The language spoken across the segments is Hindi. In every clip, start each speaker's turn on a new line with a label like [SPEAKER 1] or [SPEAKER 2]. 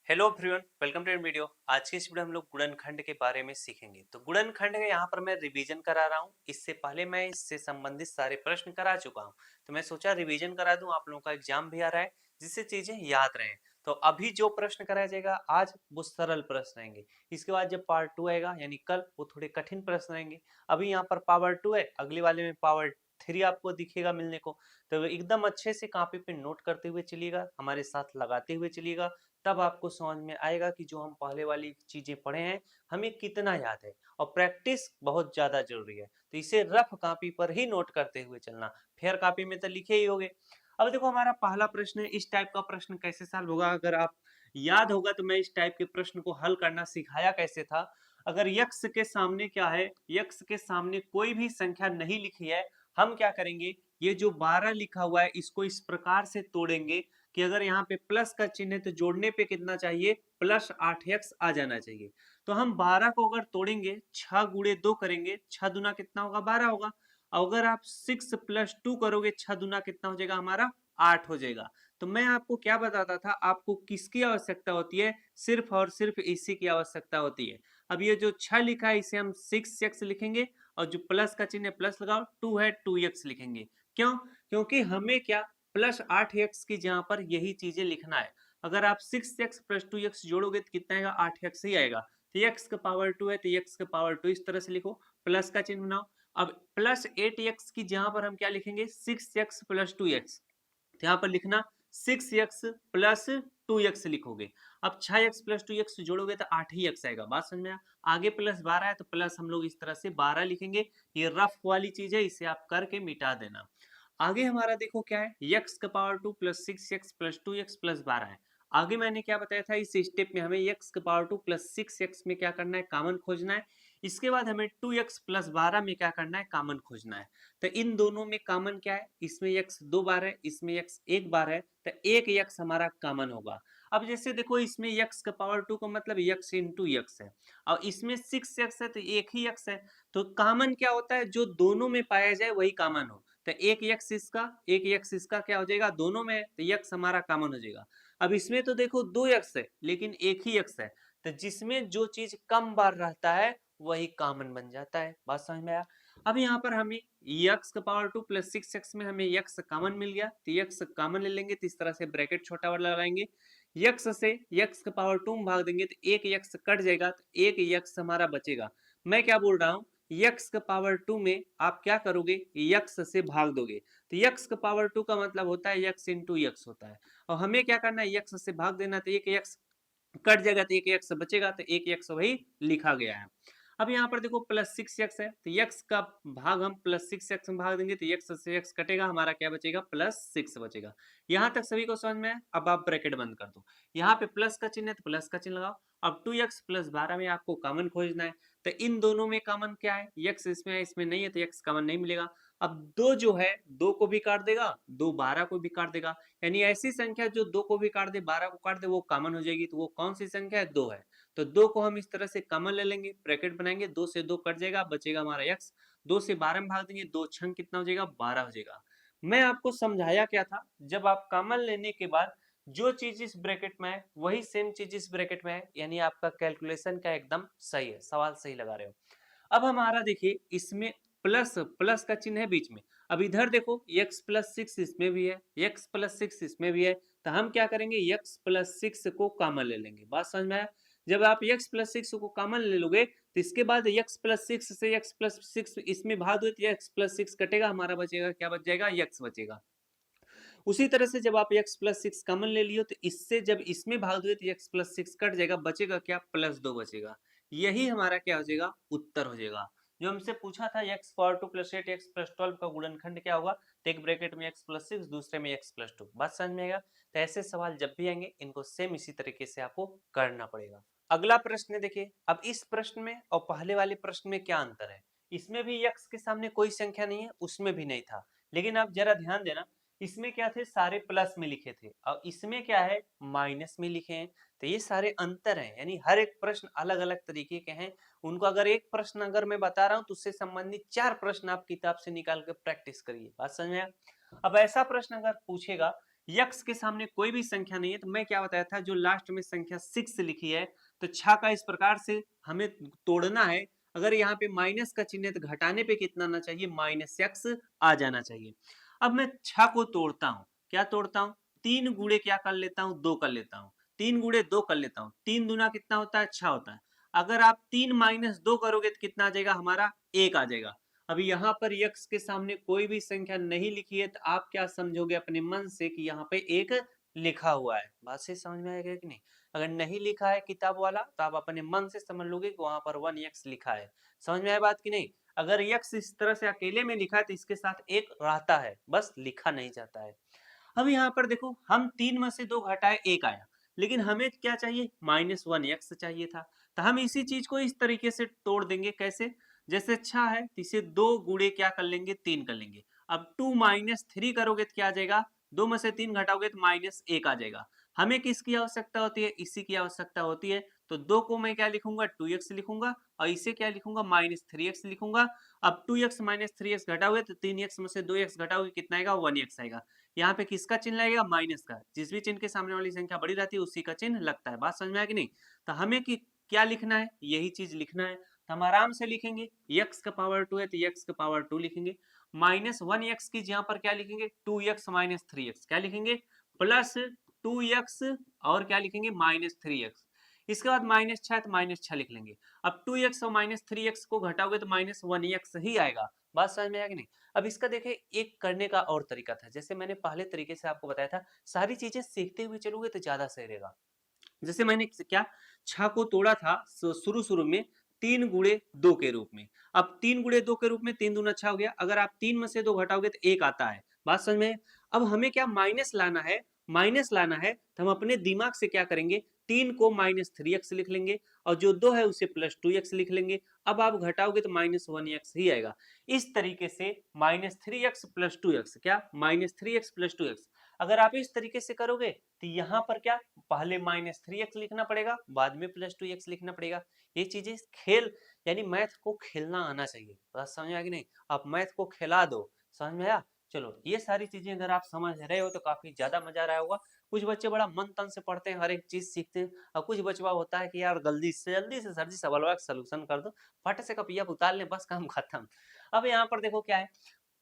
[SPEAKER 1] Hello everyone, welcome to video. आज की इस वीडियो हम लोग गुणनखंड के बारे में सीखेंगे। तो गुणनखंड का यहाँ पर मैं रिवीजन करा रहा हूँ। इससे पहले मैं इससे संबंधित सारे प्रश्न करा चुका हूँ, तो मैं सोचा रिवीजन करा दूं। आप लोगों का एग्जाम भी आ रहा है, जिससे चीजें याद रहें। तो अभी जो प्रश्न कराया जाएगा आज, वो सरल प्रश्न रहेंगे। इसके बाद जब पार्ट 2 आएगा यानी कल, वो थोड़े कठिन प्रश्न रहेंगे। अभी यहाँ पर पावर 2 है, अगले वाले में पावर 3 आपको दिखेगा मिलने को। तो एकदम अच्छे से कॉपी पे नोट करते हुए चलिएगा, हमारे साथ लगाते हुए चलिएगा। तब आपको समझ में आएगा कि जो हम पहले वाली चीजें पढ़े हैं हमें कितना याद है। और प्रैक्टिस बहुत ज्यादा जरूरी है, तो इसे रफ कॉपी पर ही नोट करते हुए चलना। फेयर कॉपी में तो लिखे ही होगे। अब देखो, हमारा पहला प्रश्न है, इस टाइप का प्रश्न कैसे सॉल्व होगा। अगर आप याद होगा तो मैं इस टाइप के प्रश्न को हल करना सिखाया कैसे था। अगर यक्स के सामने क्या है, यक्स के सामने कोई भी संख्या नहीं लिखी है, हम क्या करेंगे, ये जो 12 लिखा हुआ है इसको इस प्रकार से तोड़ेंगे कि अगर यहाँ पे प्लस का चिन्ह है तो जोड़ने पे कितना चाहिए, प्लस 8x आ जाना चाहिए। तो हम 12 को अगर तोड़ेंगे, 6 गुणे 2 करेंगे, 6 दूना कितना होगा, 12 होगा। अगर आप 6 + 2 करोगे, 6 दूना कितना हो जाएगा हमारा, 8 हो जाएगा। तो मैं आपको क्या बताता था, आपको किसकी आवश्यकता होती है, सिर्फ और सिर्फ इसी की आवश्यकता होती है। अब ये जो 6 लिखा है इसे हम 6x लिखेंगे, और जो प्लस का चिन्ह है प्लस लगाओ, 2 है 2x लिखेंगे। क्यों? क्योंकि हमें क्या, प्लस 8x की जहां पर यही चीजें लिखना है। अगर आप 6x + 2x जोड़ोगे तो कितना आएगा, 8x ही आएगा। तो x का पावर 2 है तो x का पावर 2 इस तरह से लिखो, प्लस का चिन्ह बनाओ। अब प्लस 8x की जहां पर हम क्या लिखेंगे, 6x + 2x। तो यहाँ पर लिखना 6x + 2x लिखोगे। अब 6x + 2x जोड़ोगे तो 8 ही x आएगा। बात समझ में आया? आगे प्लस 12 है तो प्लस हम लोग इस तरह से 12 लिखेंगे। ये रफ वाली चीज है, इसे आप करके मिटा देना। आगे हमारा देखो क्या है, x का पावर 2 + 6x + 2x + 12 है। आगे मैंने क्या बताया था, इस स्टेप में हमें x का पावर 2 + 6x में क्या करना है, कॉमन खोजना है। इसके बाद हमें 2x + 12 में क्या करना है, कॉमन खोजना है। तो इन दोनों में कॉमन क्या है, इसमें x 2 बार है, इसमें x 1 बार है, तो एक x हमारा कॉमन होगा। अब जैसे देखो, इसमें x का पावर 2 का मतलब x × x है, और इसमें 6x है तो एक ही x है। तो कॉमन क्या होता है, जो दोनों में पाया जाए वही कॉमन हो। तो एक x इसका क्या हो जाएगा, दोनों में है तो x हमारा कॉमन हो जाएगा। अब इसमें तो देखो 2x है लेकिन एक ही x है, तो जिसमें जो चीज कम बार रहता है वही कॉमन बन जाता है। बात समझ में आया? अब यहाँ पर हमें x का पावर 2 + 6x में हमें x कॉमन मिल गया, तो x कॉमन ले लेंगे, तो इस तरह से ब्रैकेट छोटा वाला लगाएंगे। x से x का पावर 2 में भाग देंगे तो एक x कट जाएगा, तो एक x हमारा बचेगा। मैं क्या बोल रहा हूँ, x का पावर 2 में आप क्या करोगे, x से भाग दोगे। तो x का पावर 2 का मतलब होता है x × x होता है, और हमें क्या करना है, x से भाग देना, तो एक x कट जाएगा तो एक x बचेगा, तो एक x वही लिखा गया है। अब यहाँ पर देखो +6x है, तो x का भाग हम +6x में भाग देंगे, तो x से x कटेगा, हमारा क्या बचेगा, +6 बचेगा। यहाँ तक सभी को समझ में है? अब आप ब्रैकेट बंद कर दो। यहाँ पे प्लस का चिन्ह है तो प्लस का चिन्ह लगाओ। अब 2x + 12 में आपको कॉमन खोजना है, तो इन दोनों में कॉमन क्या है, x इसमें है इसमें नहीं है, तो x कॉमन नहीं मिलेगा। अब 2 जो है 2 को भी काट देगा, 2 12 को भी काट देगा, यानी ऐसी संख्या जो 2 को भी काट दे 12 को काट दे वो कॉमन हो जाएगी। तो वो कौन सी संख्या है, 2 है। तो 2 को हम इस तरह से कॉमन ले लेंगे, ब्रैकेट बनाएंगे, 2 से 2 कट जाएगा, बचेगा हमारा x। 2 से 12 में भाग देंगे, 2 छंग कितना हो जाएगा, 12 हो जाएगा। मैं आपको समझाया क्या था, जब आप कॉमन लेने के बाद जो चीज इस ब्रैकेट में है वही सेम चीज इस ब्रैकेट में है, यानी आपका कैलकुलेशन का एकदम सही है, सवाल सही लगा रहे हो। अब हमारा देखिए, इसमें प्लस प्लस का चिन्ह है बीच में। अब इधर देखो x + 6 इसमें भी है, x + 6 इसमें भी है, तो हम क्या करेंगे, x + 6 को कॉमन ले लेंगे। बात समझ में आया? जब आप x + 6 को कॉमन ले लोगे तो इसके बाद x + 6 से x + 6 इसमें भाग दो तो x + 6 कटेगा, हमारा बचेगा, क्या बच जाएगा, x बचेगा। उसी तरह से जब आप x + 6 कॉमन ले लियो तो इससे जब इसमें भाग दो तो x + 6 कट जाएगा, बचेगा क्या, +2 बचेगा। यही हमारा क्या हो जाएगा, उत्तर हो जाएगा। जो हमसे पूछा था x पावर 2 + 8 x + 12 का गुणनखंड क्या होगा, तो एक ब्रैकेट में x + 6 दूसरे में x + 2। बात समझ में आएगा? तो ऐसे सवाल जब भी आएंगे इनको सेम इसी तरीके से आपको करना पड़ेगा। अगला प्रश्न देखिए, अब इस प्रश्न में और पहले वाले प्रश्न में क्या अंतर है। इसमें भी x के सामने कोई संख्या नहीं है, उसमें भी नहीं था, लेकिन आप जरा ध्यान देना, इसमें क्या थे, सारे प्लस में लिखे थे, और इसमें क्या है, माइनस में लिखे हैं। तो ये सारे अंतर हैं, यानी हर एक प्रश्न अलग अलग तरीके के हैं। उनको अगर एक प्रश्न अगर मैं बता रहा हूं तो उससे संबंधित 4 प्रश्न आप किताब से निकाल कर प्रैक्टिस करिए। बात समझ में आया? अब ऐसा प्रश्न अगर पूछेगा यक्स के सामने कोई भी संख्या नहीं है, तो मैं क्या बताया था, जो लास्ट में संख्या 6 लिखी है, तो 6 का इस प्रकार से हमें तोड़ना है। अगर यहाँ पे माइनस का चिन्ह है तो घटाने पे कितना आना चाहिए, -x आ जाना चाहिए। अब मैं 6 को तोड़ता हूँ, क्या तोड़ता हूँ, 3 गुणे क्या कर लेता हूँ, 2 कर लेता हूँ, 3 गुणे 2 कर लेता हूँ, 3 दूना कितना होता है, 6 होता है। अगर आप 3 - 2 करोगे तो कितना आ जाएगा, हमारा 1 आ जाएगा। अभी यहाँ पर यक्स के सामने कोई भी संख्या नहीं लिखी है, तो आप क्या समझोगे अपने मन से कि यहाँ पे एक लिखा हुआ है। बात से समझ में आएगा कि नहीं? अगर नहीं लिखा है किताब वाला, तो आप अपने मन से समझ लोगे कि वहां पर 1x लिखा है। समझ में आया बात कि नहीं? अगर यक्स इस तरह से अकेले में लिखा है तो इसके साथ एक रहता है, बस लिखा नहीं जाता है। अब यहाँ पर देखो, हम 3 में से 2 घटाए 1 आया, लेकिन हमें क्या चाहिए, -1x चाहिए था। तो हम इसी चीज को इस तरीके से तोड़ देंगे, कैसे, जैसे 6 है तो इसे 2 गुणे क्या कर लेंगे, 3 कर लेंगे। अब 2 - 3 करोगे तो क्या आ जाएगा, 2 में से 3 घटाओगे तो -1 आ जाएगा। हमें किसकी आवश्यकता होती है, इसी की आवश्यकता होती है। तो 2 को मैं क्या लिखूंगा, 2x लिखूंगा, और इसे क्या लिखूंगा, -3x लिखूंगा। अब 2x - 3x घटाओगे तो 3x में से 2x घटाओगे कितना आएगा, 1x आएगा। यहाँ पे किसका चिन्ह लगेगा, माइनस का। जिस भी चिन्ह के सामने वाली संख्या बड़ी रहती है उसी का चिन्ह लगता है। बात समझ में आया कि नहीं? तो हमें क्या लिखना है, यही चीज लिखना है। तो हम आराम से लिखेंगे, x का पावर 2 है तो x का पावर 2 लिखेंगे, -1x की यहाँ पर क्या लिखेंगे, 2x - 3x, क्या लिखेंगे, +2x, और क्या लिखेंगे, -3x। इसके बाद -6 है तो -6 लिख लेंगे। अब 2x और -3x को घटाओगे तो -1x ही आएगा। बात समझ में आया कि नहीं? अब इसका देखिए एक करने का और तरीका था, जैसे मैंने पहले तरीके से आपको बताया था, सारी चीजें सीखते हुए चलोगे तो ज्यादा सही रहेगा। जैसे मैंने क्या, 6 को तोड़ा था शुरू शुरू में 3 गुणे 2 के रूप में। अब 3 गुणे 2 के रूप में 3 दूना 6 हो गया। अगर आप 3 में से 2 घटाओगे तो 1 आता है। बात समझ में? अब हमें क्या माइनस लाना है, माइनस लाना है तो हम अपने दिमाग से क्या करेंगे, 3 को -3x लिख लेंगे, और जो 2 है उसे +2x लिख लेंगे। अब आप घटाओगे तो -1x ही आएगा। इस तरीके से -3x + 2x, क्या, -3x + 2x। अगर आप इस तरीके से करोगे तो यहाँ पर क्या, पहले -3x लिखना पड़ेगा, बाद में +2x लिखना पड़ेगा। ये चीजें खेल, यानी मैथ को खेलना आना चाहिए। बात समझ में आ गई नहीं? आप मैथ को खिला दो, समझ में आया? चलो, ये सारी चीजें अगर आप समझ रहे हो तो काफी ज्यादा मजा आ रहा होगा। कुछ बच्चे बड़ा मन तन से पढ़ते हैं, हर एक चीज सीखते हैं, और कुछ बचवा होता है कि यार जल्दी से सर जी सवाल का सलूशन कर दो, फट से कपिया उतार ले, बस काम खत्म। अब यहाँ पर देखो क्या है,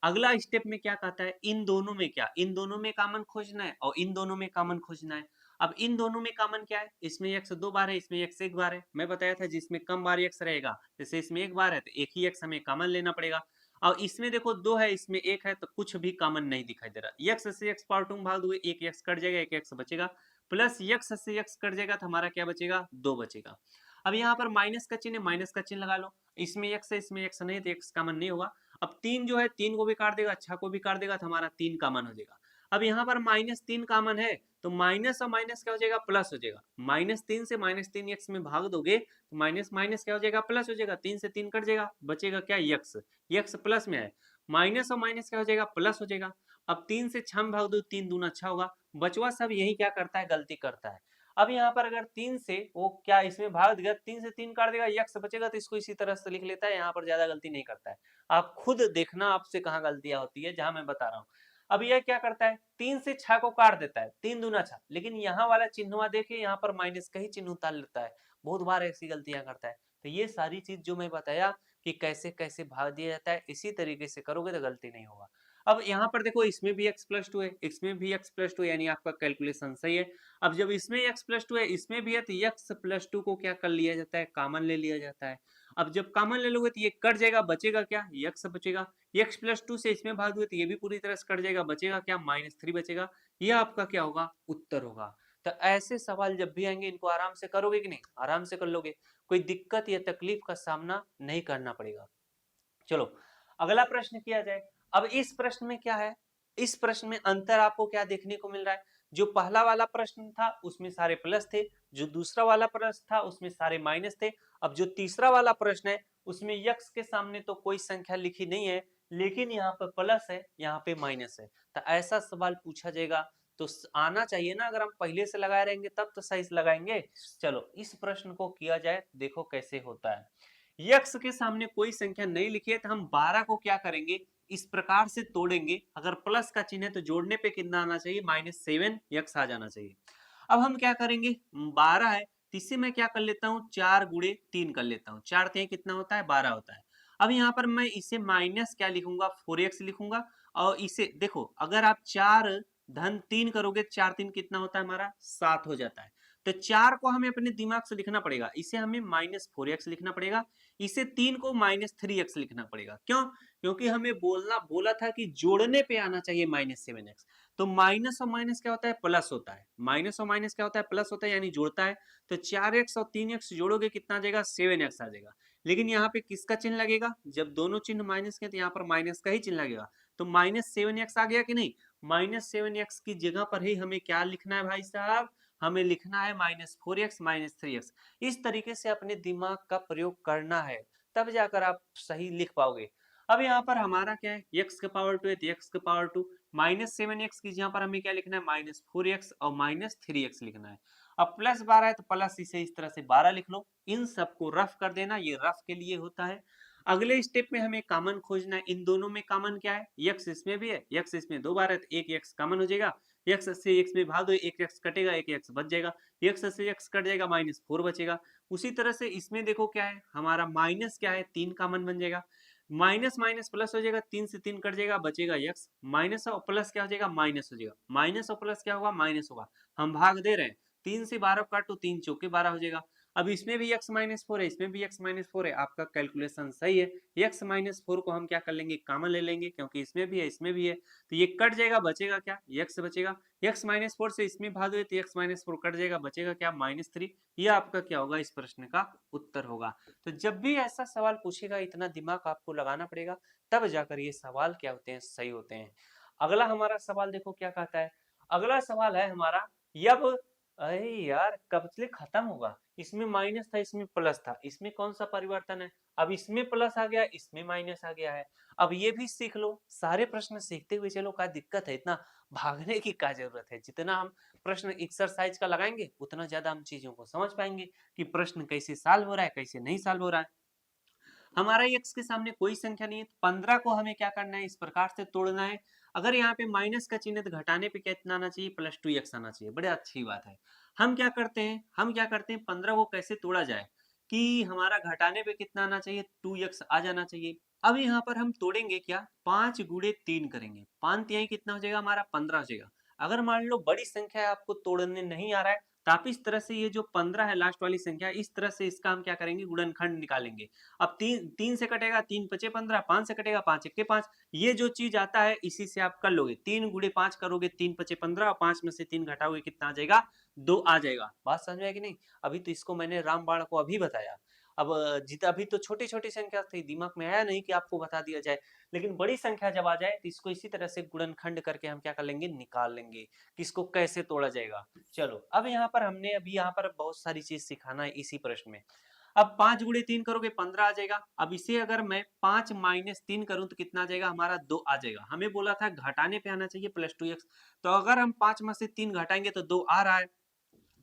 [SPEAKER 1] अगला स्टेप में क्या कहता है, इन दोनों में क्या, इन दोनों में कॉमन खोजना है और इन दोनों में कॉमन खोजना है। अब इन दोनों में कॉमन क्या है, इसमें x 2 बार है, इसमें x 1 बार है। मैं बताया था जिसमें कम बार x रहेगा, जैसे इसमें 1 बार है तो एक ही x हमें कॉमन लेना पड़ेगा। और इसमें देखो 2 है, इसमें 1 है, तो कुछ भी कॉमन नहीं दिखाई दे रहा। x से x पावर 2 में भाग दोगे, एक x कट जाएगा, एक x बचेगा, प्लस x से x कट जाएगा तो हमारा क्या बचेगा, 2 बचेगा। अब यहाँ पर माइनस का चिन्ह है, माइनस का चिन्ह लगा लो। इसमें x है, इसमें x नहीं, तो x कॉमन नहीं होगा। अब 3 जो है, 3 को भी काट देगा, 6 को भी काट देगा, तो हमारा 3 कॉमन हो जाएगा। अब यहाँ पर -3 कॉमन है, तो माइनस और माइनस क्या हो जाएगा, प्लस हो जाएगा। -3 से -3 x में भाग दोगे तो माइनस माइनस क्या हो जाएगा, प्लस हो जाएगा। 3 से 3 कट जाएगा, बचेगा क्या, x प्लस में है, माइनस और माइनस क्या हो जाएगा, प्लस हो जाएगा। अब 3 से 6 में भाग दो, 3 दूना 6 होगा। बचवा सब यही क्या करता है, गलती करता है। अब यहाँ पर अगर 3 से वो क्या इसमें भाग देगा, 3 से 3 काट देगा, x बचेगा, तो इसको इसी तरह से लिख लेता है, यहाँ पर ज्यादा गलती नहीं करता है। आप खुद देखना आपसे कहाँ गलतियां होती है, जहां मैं बता रहा हूँ। अब यह क्या करता है, 3 से 6 को काट देता है, 3 दूना 6, लेकिन यहाँ वाला चिन्हवा देखिए, यहाँ पर माइनस का ही चिन्ह उतार लेता है। बहुत बार ऐसी गलतियां करता है। तो ये सारी चीज जो मैं बताया कि कैसे कैसे भाग दिया जाता है, इसी तरीके से करोगे तो गलती नहीं होगा। अब यहाँ पर देखो, इसमें भी x+2 है, इसमें भी x+2, यानी आपका कैलकुलेशन सही है। अब जब इसमें x+2 है, इसमें भी है, तो x+2 को क्या कर लिया जाता है, कॉमन ले लिया जाता है। अब जब कॉमन ले लोगे तो ये कट जाएगा, बचेगा क्या, x बचेगा। x+2 से इसमें भाग दोगे तो ये भी पूरी तरह से कट जाएगा, बचेगा क्या, -3 बचेगा। ये आपका क्या होगा, उत्तर होगा। तो ऐसे सवाल जब भी आएंगे इनको आराम से करोगे कि नहीं, आराम से कर लोगे, कोई दिक्कत या तकलीफ का सामना नहीं करना पड़ेगा। चलो, अगला प्रश्न किया जाए। अब इस प्रश्न में क्या है, इस प्रश्न में अंतर आपको क्या देखने को मिल रहा है, जो पहला वाला प्रश्न था उसमें सारे प्लस थे, जो दूसरा वाला प्रश्न था उसमें सारे माइनस थे। अब जो तीसरा वाला प्रश्न है उसमें यक्स के सामने तो कोई संख्या लिखी नहीं है, लेकिन यहाँ पे प्लस है, यहाँ पे माइनस है। तो ऐसा सवाल पूछा जाएगा तो आना चाहिए ना, अगर हम पहले से लगाए रहेंगे तब तो सही से लगाएंगे। चलो, इस प्रश्न को किया जाए, देखो कैसे होता है। यक्स के सामने कोई संख्या नहीं लिखी है तो हम 12 को क्या करेंगे, इस प्रकार से तोड़ेंगे, अगर प्लस का चिन्ह है तो जोड़ने पे कितना आना चाहिए, -7x आ जाना चाहिए। अब हम क्या करेंगे, 12 है तो इससे मैं क्या कर लेता हूँ, 4 गुणे 3 कर लेता हूँ, 4 3 कितना होता है, 12 होता है। अब यहाँ पर मैं इसे माइनस क्या लिखूंगा, 4x लिखूंगा। और इसे देखो, अगर आप 4 धन 3 करोगे, 4 3 कितना होता है हमारा, 7 हो जाता है। तो 4 को हमें अपने दिमाग से लिखना पड़ेगा, इसे हमें -4x लिखना पड़ेगा, इसे 3 को -3x लिखना पड़ेगा। क्यों? क्योंकि हमें बोला था कि जोड़ने पे आना चाहिए -7x। तो माइनस और माइनस क्या होता है, प्लस होता है। माइनस और माइनस क्या होता है, प्लस होता है, यानी जोड़ता है। तो 4x और 3x जोड़ोगे कितना आ जाएगा, 7x आ जाएगा। लेकिन यहाँ पे किसका चिन्ह लगेगा, जब दोनों चिन्ह माइनस के तो यहाँ पर माइनस का ही चिन्ह लगेगा। तो -7x आ गया कि नहीं, -7x की जगह पर ही हमें क्या लिखना है भाई साहब, हमें लिखना है -4x -3x। इस तरीके से अपने दिमाग का प्रयोग करना है, तब जाकर आप सही लिख पाओगे। अब यहाँ पर हमारा क्या है, x का पावर 2 है तो x का पावर 2, -7x की जगह पर हमें क्या लिखना है, -4x और -3x लिखना है। अब +12 है तो प्लस इसे इस तरह से 12 लिख लो, इन सबको रफ कर देना, ये रफ के लिए होता है। अगले स्टेप में हमें कॉमन खोजना है, इन दोनों में कॉमन क्या है, x इसमें भी है, x इसमें 2 बार है तो एक x कॉमन हो जाएगा, x से x में भाग दो, एक x कटेगा, एक x बच जाएगा, x से x कट जाएगा, -4 बचेगा। उसी तरह से इसमें देखो क्या है, हमारा माइनस क्या है, 3 कॉमन बन जाएगा, माइनस माइनस प्लस हो जाएगा, 3 से 3 कट जाएगा, बचेगा x, माइनस और प्लस क्या हो जाएगा, माइनस हो जाएगा, माइनस और प्लस क्या होगा, माइनस होगा। हम भाग दे रहे हैं, 3 से 12 काटो, 3 चौके 12 हो जाएगा। अब इसमें भी x -4 है, इसमें भी x -4 है, आपका कैलकुलेशन सही है। x -4 को हम क्या कर लेंगे, कॉमन ले लेंगे, क्योंकि इसमें भी है इसमें भी है, तो ये कट जाएगा, बचेगा क्या, x बचेगा। x -4 से इसमें भाग दे तो x -4 कट जाएगा, बचेगा क्या, -3। ये आपका क्या होगा, इस प्रश्न का उत्तर होगा। तो जब भी ऐसा सवाल पूछेगा, इतना दिमाग आपको लगाना पड़ेगा, तब जाकर ये सवाल क्या होते हैं, सही होते हैं। अगला हमारा सवाल देखो क्या कहता है। अगला सवाल है हमारा, यब, अरे यार कब से खत्म होगा, इसमें माइनस था इसमें प्लस था, इसमें कौन सा परिवर्तन है, अब इसमें प्लस आ गया, इसमें माइनस आ गया है। अब ये भी सीख लो, सारे प्रश्न सीखते हुए चलो, क्या दिक्कत है, इतना भागने की क्या जरूरत है। जितना हम प्रश्न एक्सरसाइज का लगाएंगे, उतना ज्यादा हम चीजों को समझ पाएंगे कि प्रश्न कैसे सॉल्व हो रहा है, कैसे नहीं सॉल्व हो रहा है। हमारा x के सामने कोई संख्या नहीं है, तो 15 को हमें क्या करना है, इस प्रकार से तोड़ना है। अगर यहाँ पे माइनस का चिन्ह है तो घटाने पे कितना आना चाहिए, +2x आना चाहिए। बड़े अच्छी बात है। हम क्या करते हैं 15 को कैसे तोड़ा जाए, कि हमारा घटाने पे कितना आना चाहिए, 2x आ जाना चाहिए। अब यहाँ पर हम तोड़ेंगे क्या, 5 गुणे 3 करेंगे, 5 तिहाई कितना हो जाएगा हमारा, 15 हो जाएगा। अगर मान लो बड़ी संख्या है, आपको तोड़ने नहीं आ रहा है, तो आप इस तरह से ये जो 15 है लास्ट वाली संख्या, इस तरह से इसका हम क्या करेंगे, गुणनखंड निकालेंगे। अब 3 से कटेगा, 3 पचे 15, 5 से कटेगा, 5 एक्के 5। ये जो चीज आता है इसी से आप कर लोगे, 3 गुणे 5 करोगे, 3 पचे 15 और 5 में से 3 घटाओगे, कितना आ जाएगा, 2 आ जाएगा। बात समझ में आई कि नहीं। अभी तो इसको मैंने रामबाण को अभी बताया। अब जितना अभी तो छोटी छोटी संख्या थी, दिमाग में आया नहीं कि आपको बता दिया जाए, लेकिन बड़ी संख्या जब आ जाए तो इसको इसी तरह से गुणनखंड करके हम क्या कर लेंगे, निकाल लेंगे कि इसको कैसे तोड़ा जाएगा। चलो अब यहाँ पर हमने अभी यहाँ पर बहुत सारी चीज सिखाना है इसी प्रश्न में। अब 5 गुणे 3 करोगे, 15 आ जाएगा। अब इसे अगर मैं 5 माइनस 3 करूं तो कितना आ जाएगा, हमारा 2 आ जाएगा। हमें बोला था घटाने पे आना चाहिए +2x, तो अगर हम 5 में से 3 घटाएंगे तो 2 आ रहा है।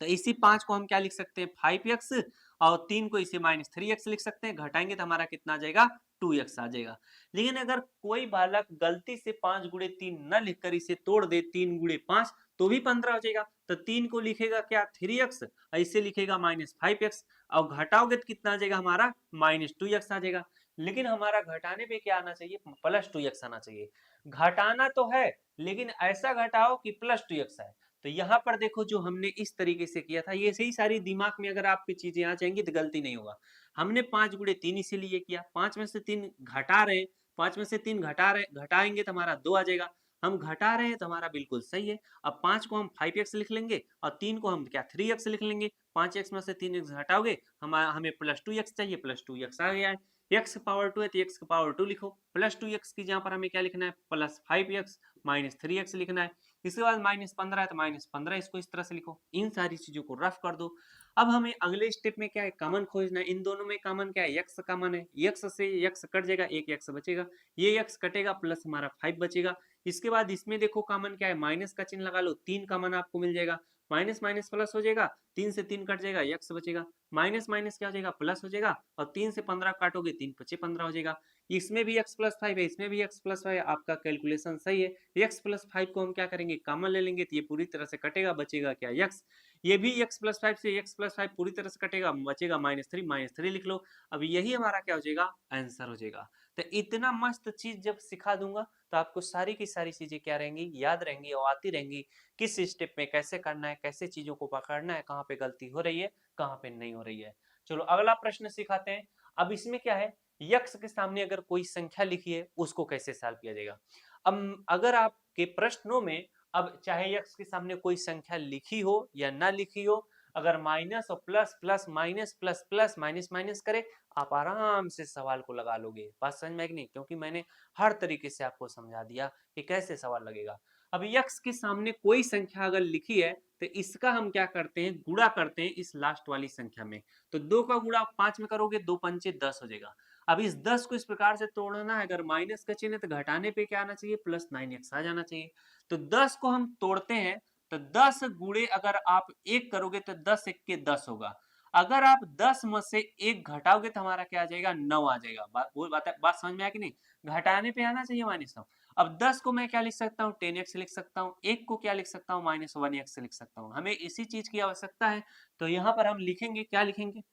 [SPEAKER 1] तो इसी 5 को हम क्या लिख सकते हैं, 5x, और 3 को इसे -3x लिख सकते हैं। घटाएंगे तो हमारा कितना आ जाएगा, 2x आ जाएगा। लेकिन अगर कोई बालक गलती से 5 गुणे 3 न लिखकर इसे तोड़ दे, 3 गुणे 5, तो भी 15 हो जाएगा। तो 3 को लिखेगा क्या, 3x, इसे लिखेगा -5x, और घटाओगे तो कितना आ जाएगा हमारा, -2x आ जाएगा। लेकिन हमारा घटाने पे क्या आना चाहिए, +2x आना चाहिए। घटाना तो है, लेकिन ऐसा घटाओ कि +2x आए। तो यहाँ पर देखो, जो हमने इस तरीके से किया था, ये सही सारी दिमाग में अगर आपकी चीजें आ जाएंगी तो गलती नहीं होगा। हमने 5 गुणे 3 इसीलिए किया, 5 में से 3 घटा रहे हैं, 5 में से 3 घटाएंगे तो हमारा 2 आ जाएगा। हम घटा रहे हैं तो हमारा बिल्कुल सही है। अब 5 को हम 5x लिख लेंगे और 3 को हम क्या 3x लिख लेंगे। 5x में से 3x घटाओगे, हमें +2x चाहिए, +2x आ गया है। x पावर 2 है तो x पावर 2 लिखो, +2x की जहाँ पर हमें क्या लिखना है, +5x -3x लिखना है। इसके बाद -15 है तो -15 इसको इस तरह से लिखो। इन सारी चीजों को रफ कर दो। अब हमें अगले स्टेप में क्या है, कॉमन खोजना है। इन दोनों में कॉमन क्या है, x कॉमन है, x से x कट जाएगा, एक x बचेगा, ये x कटेगा, प्लस हमारा 5 बचेगा। इसके बाद इसमें देखो कॉमन क्या है, माइनस का चिन्ह लगा लो, 3 कॉमन आपको मिल जाएगा। माइनस माइनस प्लस हो जाएगा, 3 से 3 कट जाएगा, x बचेगा, माइनस माइनस क्या हो जाएगा, प्लस हो जाएगा, और 3 से 15 काटोगे, 3 पचे 15 हो जाएगा। इसमें भी x प्लस 5 है, इसमें भी x प्लस 5 है, आपका कैलकुलेशन सही है। x प्लस 5 को हम क्या करेंगे, कॉमन ले लेंगे, तो ये पूरी तरह से कटेगा, बचेगा क्या, x। ये भी x प्लस 5 से x प्लस 5 पूरी तरह से कटेगा, बचेगा माइनस थ्री लिख लो। अब यही हमारा क्या हो जाएगा, आंसर हो जाएगा। तो इतना मस्त चीज जब सिखा दूंगा तो आपको सारी की सारी चीजें क्या रहेंगी, याद रहेंगी और आती रहेंगी, किस स्टेप में कैसे करना है, कैसे चीजों को पकड़ना है, कहाँ पे गलती हो रही है, कहाँ पे नहीं हो रही है। चलो अगला प्रश्न सिखाते हैं। अब इसमें क्या है, यक्स के सामने अगर कोई संख्या लिखी है उसको कैसे सॉल्व किया जाएगा। अब अगर आपके प्रश्नों में अब चाहे यक्स के सामने कोई संख्या लिखी हो या ना लिखी हो, अगर माइनस और plus plus minus plus plus minus minus करे, आप आराम से सवाल को लगा लोगे। बात समझ में आई कि नहीं, क्योंकि मैंने हर तरीके से आपको समझा दिया कि कैसे सवाल लगेगा। अब यक्स के सामने कोई संख्या अगर लिखी है तो इसका हम क्या करते हैं, गुणा करते हैं इस लास्ट वाली संख्या में। तो 2 का गुणा 5 में करोगे, 2 पंचे 10 हो जाएगा। अब इस 10 को इस प्रकार से तोड़ना है, अगर माइनस का चिन्ह है तो घटाने पे क्या आना चाहिए, प्लस 9x आ जाना चाहिए। तो 10 को हम तोड़ते हैं, तो 10 गुणे अगर आप 1 करोगे तो 10 एक के 10 होगा। अगर आप 10 में से 1 घटाओगे तो हमारा क्या आ जाएगा, 9 आ जाएगा। बात समझ में आया कि नहीं, घटाने पे आना चाहिए -9। अब 10 को मैं क्या लिख सकता हूँ, 10x लिख सकता हूँ, 1 को क्या लिख सकता हूँ, -1x लिख सकता हूँ। हमें इसी चीज की आवश्यकता है, तो यहाँ पर हम लिखेंगे, क्या लिखेंगे,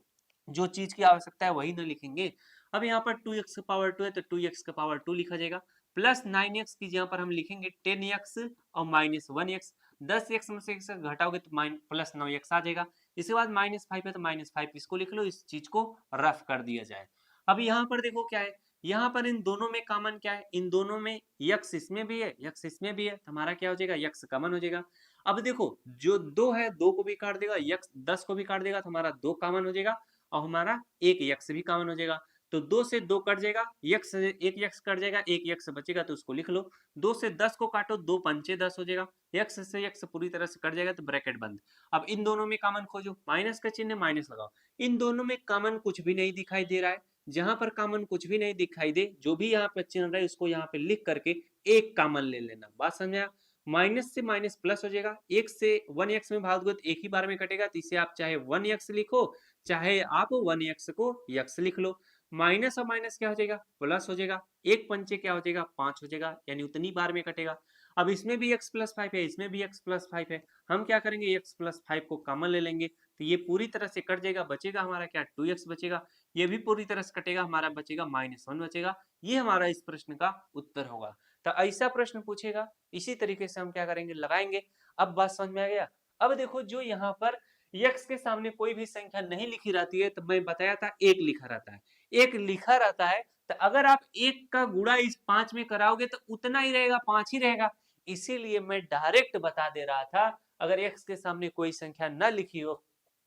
[SPEAKER 1] जो चीज की आवश्यकता है वही ना लिखेंगे। अब यहाँ पर 2x का पावर 2 है तो 2x का पावर 2 लिखा जाएगा, प्लस 9x की जहाँ पर हम लिखेंगे 10x और -1x। 10x में से x घटाओगे तो प्लस 9x आ जाएगा। इसके बाद -5 है तो -5 इसको लिख लो, इस चीज को रफ कर दिया जाए। अब यहाँ पर देखो क्या है, यहाँ पर इन दोनों में कॉमन क्या है, इन दोनों में x इसमें भी है, x इसमें भी है, तो हमारा क्या हो जाएगा, x कॉमन हो जाएगा। अब देखो जो 2 है, 2 को भी काट देगा, x 10 को भी काट देगा, तो हमारा 2 कॉमन हो जाएगा, और हमारा एक यक्स भी कॉमन हो जाएगा। तो 2 से 2 कट जाएगा, यक्स से एक यक्स कट जाएगा, एक यक्स बचेगा तो उसको लिख लो। 2 से 10 को काटो, 2 पंचे 10 हो जाएगा, यक्स से यक्स पूरी तरह से कट जाएगा तो ब्रैकेट बंद। अब इन दोनों में कॉमन खोजो, माइनस का चिन्ह माइनस लगाओ। इन दोनों में कॉमन कुछ भी नहीं दिखाई दे रहा है, जहां पर कॉमन कुछ भी नहीं दिखाई दे, जो भी यहाँ पे चिन्ह रहा है उसको यहाँ पे लिख करके एक कॉमन ले लेना। बात समझा, माइनस से माइनस प्लस हो जाएगा, एक से 1x में भाग दो तो एक ही बार में कटेगा, तो इसे आप चाहे 1x लिखो, चाहे आप 1x को x लिख लो। माइनस और माइनस क्या हो जाएगा, प्लस हो जाएगा, एक पंचे क्या हो जाएगा, 5 हो जाएगा, यानी उतनी बार में कटेगा। अब इसमें भी x प्लस 5 है, इसमें भी x प्लस 5 है, हम क्या करेंगे, x प्लस 5 को कॉमन ले लेंगे, तो ये पूरी तरह से कट जाएगा, बचेगा हमारा क्या, 2x बचेगा। ये भी पूरी तरह से कटेगा, हमारा बचेगा -1 बचेगा। ये हमारा इस प्रश्न का उत्तर होगा। तो ऐसा प्रश्न पूछेगा, इसी तरीके से हम क्या करेंगे, लगाएंगे। अब बात समझ में आ गया। अब देखो जो यहाँ पर x के सामने कोई भी संख्या नहीं लिखी रहती है, तो मैं बताया था एक लिखा रहता है, एक लिखा रहता है, तो अगर आप एक का गुणा इस 5 में कराओगे तो उतना ही रहेगा, 5 ही रहेगा। इसीलिए मैं डायरेक्ट बता दे रहा था, अगर x के सामने कोई संख्या न लिखी हो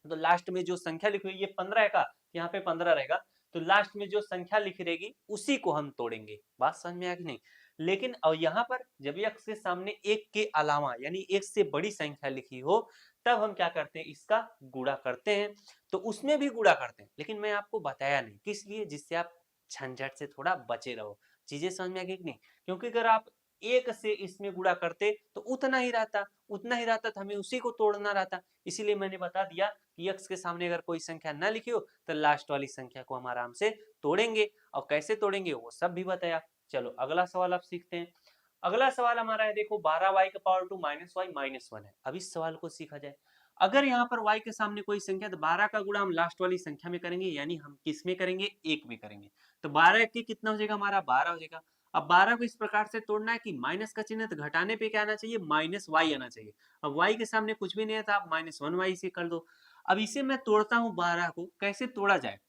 [SPEAKER 1] तो लास्ट में जो संख्या लिखी हुई, ये 15 है का, यहाँ पे 15 रहेगा, तो लास्ट में जो संख्या लिखी रहेगी उसी को हम तोड़ेंगे। बात समझ में आया कि नहीं। लेकिन और यहाँ पर जब x के सामने एक के अलावा यानी एक से बड़ी संख्या लिखी हो, तब हम क्या करते हैं, इसका गुणा करते हैं। तो उसमें भी गुणा करते हैं, लेकिन मैं आपको बताया नहीं, किस लिए, जिससे आप झंझट से थोड़ा बचे रहो। चीजें समझ में आ गई कि नहीं, क्योंकि अगर आप एक से इसमें गुणा करते तो उतना ही रहता, उतना ही रहता, तो हमें उसी को तोड़ना रहता। इसीलिए मैंने बता दिया कि x के सामने अगर कोई संख्या ना लिखी हो तो लास्ट वाली संख्या को हम आराम से तोड़ेंगे, और कैसे तोड़ेंगे वो सब भी बताया। चलो अगला सवाल आप सीखते हैं। अगला सवाल हमारा है, देखो 12y का पावर 2 माइनस वाई माइनस 1 है। अब इस सवाल को सीखा जाए। अगर यहाँ पर y के सामने कोई संख्या, तो 12 का गुणा हम लास्ट वाली संख्या में करेंगे, यानी हम किस में करेंगे, 1 में करेंगे। तो 12 के कितना हो जाएगा, हमारा 12 हो जाएगा। अब 12 को इस प्रकार से तोड़ना है कि माइनस का चिन्ह, तो घटाने पे क्या आना चाहिए, -y आना चाहिए। अब y के सामने कुछ भी नहीं है तो आप -1y से कर दो। अब इसे मैं तोड़ता हूँ 12 को, कैसे तोड़ा जाए।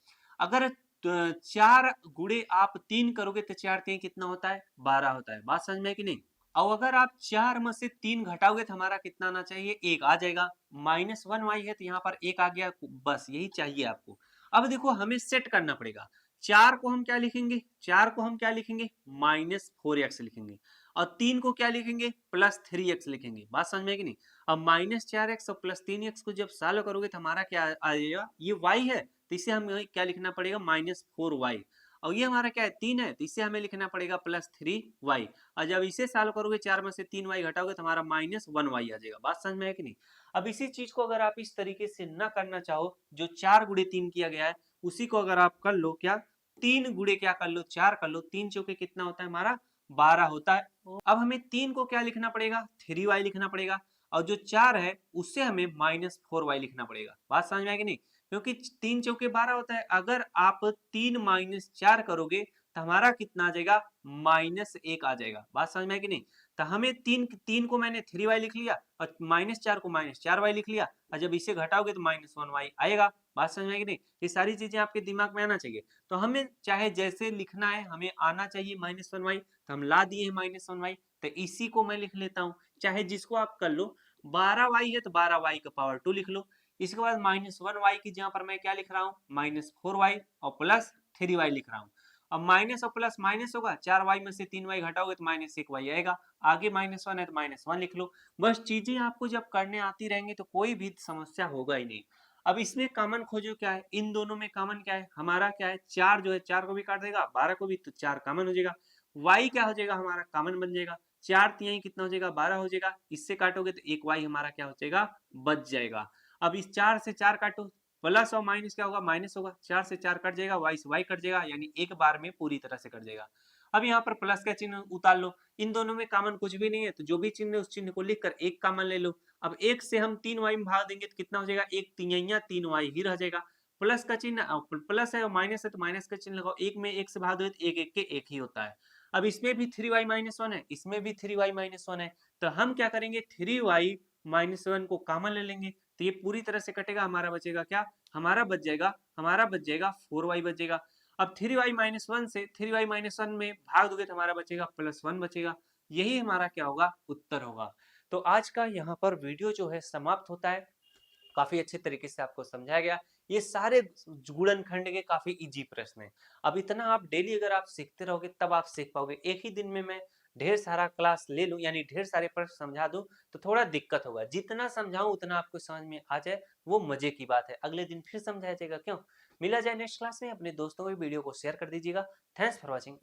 [SPEAKER 1] अगर 4 गुणे आप 3 करोगे तो 4 3 कितना होता है, 12 होता है। बात समझ में है कि नहीं। और अगर आप 4 में से 3 घटाओगे तो हमारा कितना आना चाहिए, 1 आ जाएगा। -1y है तो यहाँ पर 1 आ गया, बस यही चाहिए आपको। अब देखो हमें सेट करना पड़ेगा, 4 को हम क्या लिखेंगे, 4 को हम क्या लिखेंगे, -4x लिखेंगे, और 3 को क्या लिखेंगे, +3x लिखेंगे। बात समझ में है कि नहीं। अब -4x और +3x को जब सॉल्व करोगे तो हमारा क्या आ जाएगा, ये y है तो इसे हमें क्या लिखना पड़ेगा, -4y, और ये हमारा क्या है, 3 है तो इसे हमें लिखना पड़ेगा +3y। और जब इसे सॉल्व करोगे, 4 में से 3y घटाओगे तो हमारा -1y आ जाएगा। बात समझ में है कि नहीं। अब इसी चीज को अगर आप इस तरीके से ना करना चाहो, जो 4 गुणे 3 किया गया है उसी को अगर आप कर लो क्या, 3 गुणे क्या कर लो 4 कर लो, 3 चौके कितना होता है हमारा 12 होता है। अब हमें 3 को क्या लिखना पड़ेगा 3y लिखना पड़ेगा, और जो 4 है उससे हमें -4y लिखना पड़ेगा। बात समझ में आएगी नहीं, क्योंकि 3 चौके 12 होता है, अगर आप 3 - 4 करोगे तो हमारा कितना आ जाएगा -1 आ जाएगा। बात समझ में आएगी नहीं, तो हमें 3 को मैंने 3y लिख लिया और -4 को -4y लिख लिया, और जब इसे घटाओगे तो -1y आएगा। बात समझ में आएगी नहीं, ये सारी चीजें आपके दिमाग में आना चाहिए। तो हमें चाहे जैसे लिखना है हमें आना चाहिए -1y, तो हम ला दिए हैं -1y, तो इसी को मैं लिख लेता हूँ। चाहे जिसको आप कर लो, 12y है तो 12y का पावर 2 लिख लो। इसके बाद -1y की जगह पर मैं क्या लिख रहा हूँ -4y और प्लस 3y लिख रहा हूँ। अब माइनस और प्लस माइनस होगा, 4y में से 3y घटाओगे तो -1y आएगा। आगे -1 है तो -1 लिख लो। बस चीजें आपको जब करने आती रहेंगी तो कोई भी समस्या होगा ही नहीं। अब इसमें कॉमन खोजो क्या है, इन दोनों में कॉमन क्या है हमारा, क्या है 4 जो है 4 को भी काट देगा, 12 को भी, तो 4 कॉमन हो जाएगा। y क्या हो जाएगा हमारा कॉमन बन जाएगा, 4 तिहाई कितना हो जाएगा 12 हो जाएगा, इससे काटोगे तो एक y हमारा क्या हो जाएगा बच जाएगा। अब इस 4 से 4 काटो, प्लस और माइनस क्या होगा माइनस होगा, 4 से 4 कट जाएगा, y से y कट जाएगा, यानी एक बार में पूरी तरह से कट जाएगा। अब यहाँ पर प्लस का चिन्ह उतार लो, इन दोनों में कॉमन कुछ भी नहीं है, तो जो भी चिन्ह है उस चिन्ह को लिखकर एक कॉमन ले लो। अब एक से हम 3y में भाग देंगे तो कितना हो जाएगा, एक तिहाइयां 3y ही रह जाएगा। प्लस का चिन्ह प्लस है और माइनस है तो माइनस का चिन्ह लगाओ, एक में एक से भाग दो तो एक एक के एक ही होता है। अब इसमें भी 3y - 1 है, इसमें भी 3y - 1 है, तो हम क्या करेंगे 3y - 1 को कॉमन ले लेंगे, तो ये पूरी तरह से कटेगा, हमारा बचेगा क्या, हमारा बच जाएगा 4y बच जाएगा। अब 3y - 1 से 3y - 1 में भाग दोगे तो हमारा बचेगा +1 बचेगा। यही हमारा क्या होगा उत्तर होगा। तो आज का यहाँ पर वीडियो जो है समाप्त होता है। काफी अच्छे तरीके से आपको समझाया गया, ये सारे गुणनखंड के काफी इजी प्रश्न है। अब इतना आप डेली अगर आप सीखते रहोगे तब आप सीख पाओगे। एक ही दिन में मैं ढेर सारा क्लास ले लूं यानी ढेर सारे प्रश्न समझा दूं तो थोड़ा दिक्कत होगा, जितना समझाऊं उतना आपको समझ में आ जाए वो मजे की बात है। अगले दिन फिर समझाया जाएगा, क्यों। मिला जाए नेक्स्ट क्लास में, अपने दोस्तों को वीडियो को शेयर कर दीजिएगा। Thanks for watching.